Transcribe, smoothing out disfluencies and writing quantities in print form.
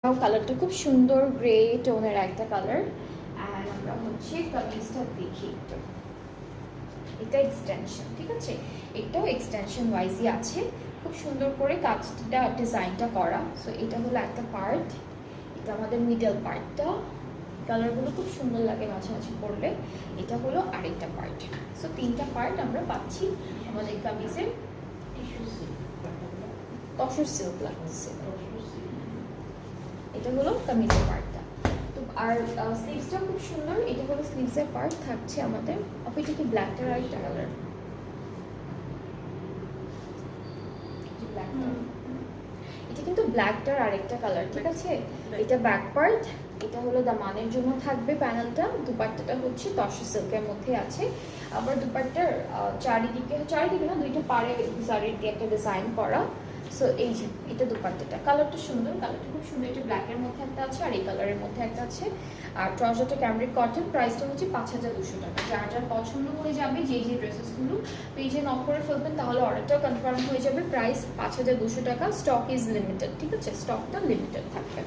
কালারটা খুব সুন্দর গ্রে টোনের একটা কালার। আর আমরা হচ্ছে কামিজটা দেখি একটু। এটা এক্সটেনশন, ঠিক আছে, এটাও এক্সটেনশন ওয়াইজই আছে, খুব সুন্দর করে কাজটা ডিজাইনটা করা। সো এটা হলো একটা পার্ট, এটা আমাদের মিডল পার্টটা, কালারগুলো খুব সুন্দর লাগে মাঝামাঝি করলে। এটা হলো আরেকটা পার্ট। সো তিনটা পার্ট আমরা পাচ্ছি আমাদের কামিজের। তসর সিল্ক লাগতেছে, এটা হলো কামিজের পার্টটা। তো আর স্লিভসটা খুব সুন্দর, এটা হলো স্লিভসের পার্ট থাকছে আমাদের। এটা কি ব্ল্যাকটার আরেকটা কালার, এটা কিন্তু ব্ল্যাকটার আরেকটা কালার, ঠিক আছে। এটা ব্যাক পার্ট, এটা হলো দামানের জন্য থাকবে প্যানেলটা। দুপাট্টাটা হচ্ছে তসর সিল্কের মধ্যে আছে। আবার দুপাট্টার চারিদিকে না, দুইটা পাড়ে জারির দিয়ে একটা ডিজাইন করা। সো এই যে এটা দুপাট্টাটা, কালারটা সুন্দর, কালারটা খুব সুন্দর। এটা ব্ল্যাকের মধ্যে একটা আছে আর এই কালারের মধ্যে একটা আছে। আর ট্রাউজারটা ক্যামরিক কটন, প্রাইসটা হচ্ছে 5200 টাকা। যার যার পছন্দ হয়ে যাবে, যে ড্রেসেসগুলো পেজে নক করে ফেলবেন তাহলে অর্ডারটাও কনফার্ম হয়ে যাবে। প্রাইস 5200 টাকা। স্টক ইজ লিমিটেড, ঠিক আছে, স্টকটা লিমিটেড থাকবে।